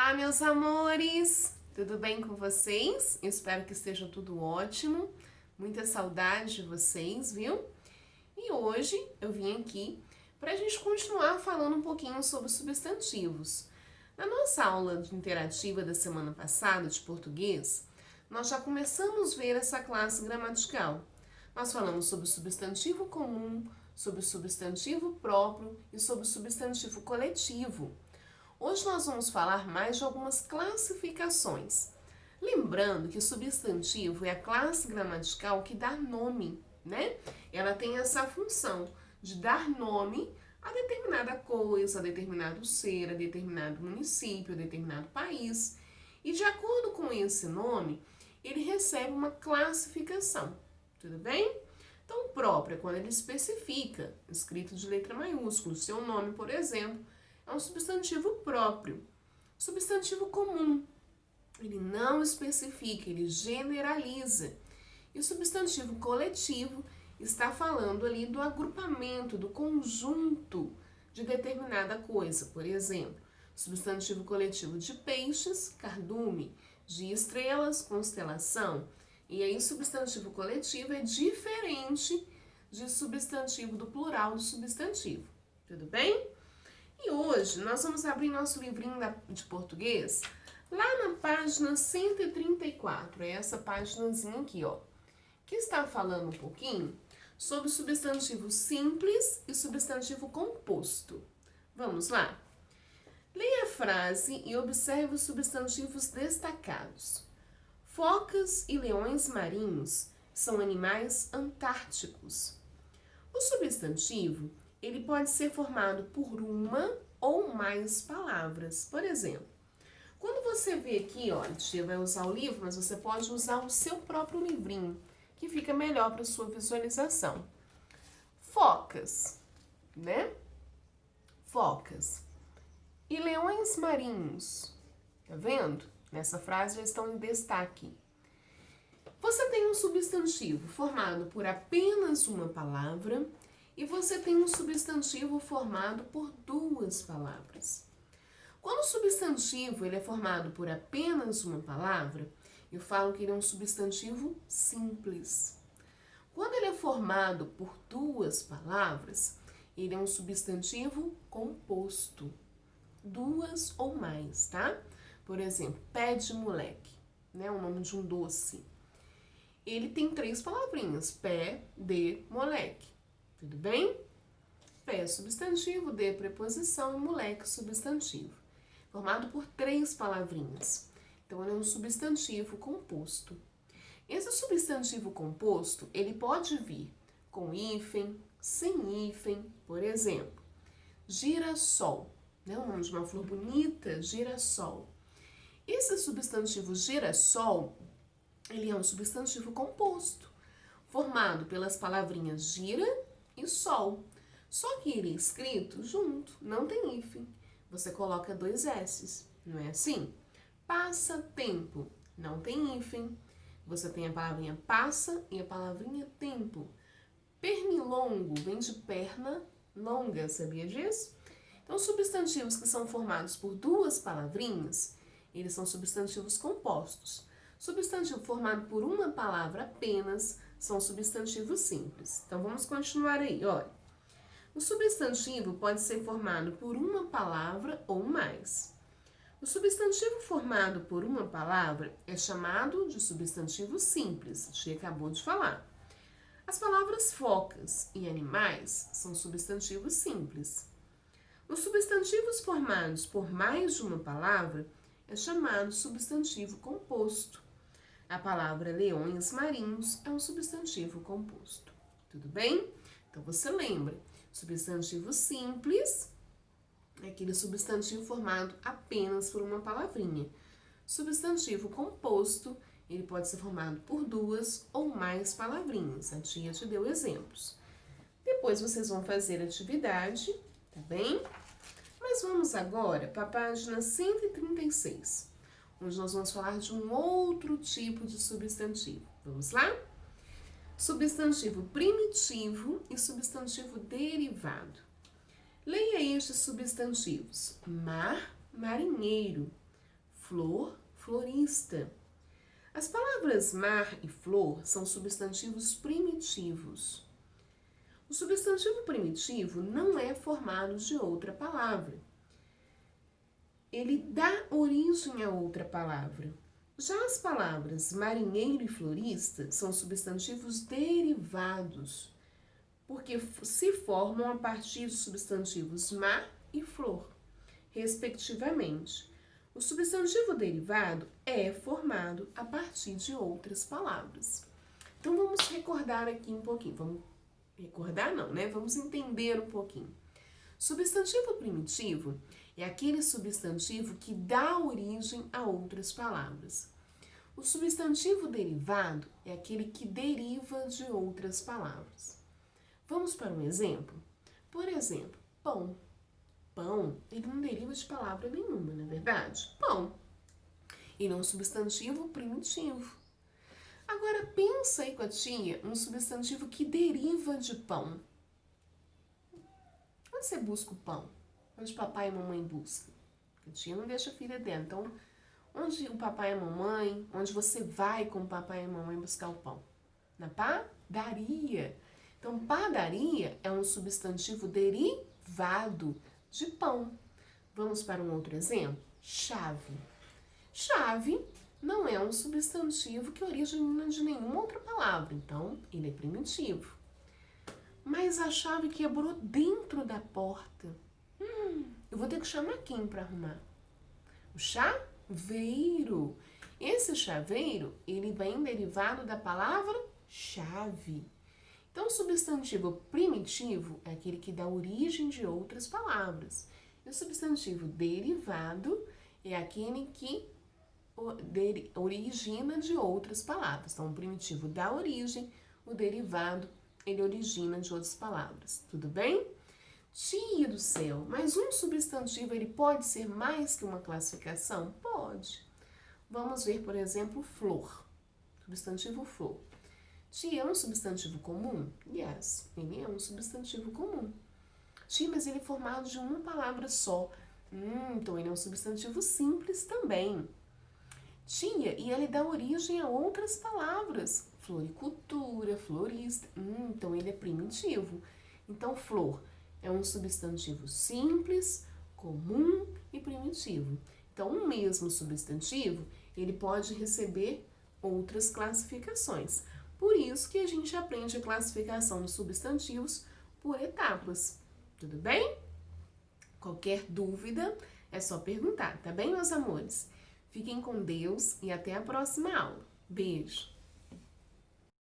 Olá, meus amores! Tudo bem com vocês? Espero que esteja tudo ótimo. Muita saudade de vocês, viu? E hoje eu vim aqui para a gente continuar falando um pouquinho sobre substantivos. Na nossa aula interativa da semana passada de português, nós já começamos a ver essa classe gramatical. Nós falamos sobre o substantivo comum, sobre o substantivo próprio e sobre o substantivo coletivo. Hoje nós vamos falar mais de algumas classificações. Lembrando que substantivo é a classe gramatical que dá nome, né? Ela tem essa função de dar nome a determinada coisa, a determinado ser, a determinado município, a determinado país. E de acordo com esse nome, ele recebe uma classificação. Tudo bem? Então, próprio é quando ele especifica, escrito de letra maiúscula, o seu nome, por exemplo, é um substantivo próprio. Substantivo comum, ele não especifica, ele generaliza. E o substantivo coletivo está falando ali do agrupamento, do conjunto de determinada coisa. Por exemplo, substantivo coletivo de peixes, cardume, de estrelas, constelação. E aí, substantivo coletivo é diferente de substantivo do plural do substantivo. Tudo bem? E hoje nós vamos abrir nosso livrinho de português lá na página 134, é essa páginazinha aqui, ó, que está falando um pouquinho sobre substantivo simples e substantivo composto. Vamos lá? Leia a frase e observe os substantivos destacados. Focas e leões marinhos são animais antárticos. O substantivo ele pode ser formado por uma ou mais palavras. Por exemplo, quando você vê aqui, ó, a tia vai usar o livro, mas você pode usar o seu próprio livrinho, que fica melhor para sua visualização. Focas, né? Focas. E leões marinhos. Tá vendo? Nessa frase já estão em destaque. Você tem um substantivo formado por apenas uma palavra e você tem um substantivo formado por duas palavras. Quando o substantivo ele é formado por apenas uma palavra, eu falo que ele é um substantivo simples. Quando ele é formado por duas palavras, ele é um substantivo composto. Duas ou mais, tá? Por exemplo, pé de moleque, né? O nome de um doce. Ele tem três palavrinhas, pé de moleque. Tudo bem? Pé substantivo, de preposição e moleque substantivo. Formado por três palavrinhas. Então, ele é um substantivo composto. Esse substantivo composto, ele pode vir com hífen, sem hífen, por exemplo. Girassol, né? O nome de uma flor bonita, girassol. Esse substantivo girassol, ele é um substantivo composto, formado pelas palavrinhas gira e sol. Só que ele é escrito junto, não tem hífen. Você coloca dois S's, não é assim? Passatempo, não tem hífen. Você tem a palavrinha passa e a palavrinha tempo. Pernilongo vem de perna longa, sabia disso? Então, substantivos que são formados por duas palavrinhas, eles são substantivos compostos. Substantivo formado por uma palavra apenas são substantivos simples. Então, vamos continuar aí, olha. O substantivo pode ser formado por uma palavra ou mais. O substantivo formado por uma palavra é chamado de substantivo simples, a gente acabou de falar. As palavras focas e animais são substantivos simples. Os substantivos formados por mais de uma palavra é chamado substantivo composto. A palavra leões marinhos é um substantivo composto. Tudo bem? Então você lembra, substantivo simples é aquele substantivo formado apenas por uma palavrinha. Substantivo composto, ele pode ser formado por duas ou mais palavrinhas. A tia te deu exemplos. Depois vocês vão fazer a atividade, tá bem? Mas vamos agora para a página 136, onde nós vamos falar de um outro tipo de substantivo. Vamos lá? Substantivo primitivo e substantivo derivado. Leia estes substantivos: mar, marinheiro, flor, florista. As palavras mar e flor são substantivos primitivos. O substantivo primitivo não é formado de outra palavra. Ele dá origem a outra palavra. Já as palavras marinheiro e florista são substantivos derivados, porque se formam a partir dos substantivos mar e flor, respectivamente. O substantivo derivado é formado a partir de outras palavras. Então vamos recordar aqui um pouquinho. Vamos recordar não, né? Vamos entender um pouquinho. Substantivo primitivo é aquele substantivo que dá origem a outras palavras. O substantivo derivado é aquele que deriva de outras palavras. Vamos para um exemplo? Por exemplo, pão. Pão, ele não deriva de palavra nenhuma, não é verdade? Pão. Ele é um substantivo primitivo. Agora, pensa aí com a tia um substantivo que deriva de pão. Onde você busca o pão? Onde papai e mamãe buscam? A tia não deixa a filha dela. Então, onde o papai e a mamãe, onde você vai com o papai e a mamãe buscar o pão? Na padaria. Então, padaria é um substantivo derivado de pão. Vamos para um outro exemplo? Chave. Chave não é um substantivo que origina de nenhuma outra palavra, então ele é primitivo. Mas a chave quebrou dentro da porta. Eu vou ter que chamar quem para arrumar? O chaveiro. Esse chaveiro, ele vem derivado da palavra chave. Então, o substantivo primitivo é aquele que dá origem de outras palavras. E o substantivo derivado é aquele que origina de outras palavras. Então, o primitivo dá origem, o derivado, ele origina de outras palavras. Tudo bem? Tia do céu, mas um substantivo, ele pode ser mais que uma classificação? Pode. Vamos ver, por exemplo, flor. Substantivo flor. Tia, é um substantivo comum? Yes, ele é um substantivo comum. Tia, mas ele é formado de uma palavra só. Então ele é um substantivo simples também. Tia, e ele dá origem a outras palavras. Floricultura, florista. Então ele é primitivo. Então flor é um substantivo simples, comum e primitivo. Então um mesmo substantivo, ele pode receber outras classificações. Por isso que a gente aprende a classificação dos substantivos por etapas. Tudo bem? Qualquer dúvida é só perguntar, tá bem, meus amores? Fiquem com Deus e até a próxima aula. Beijo!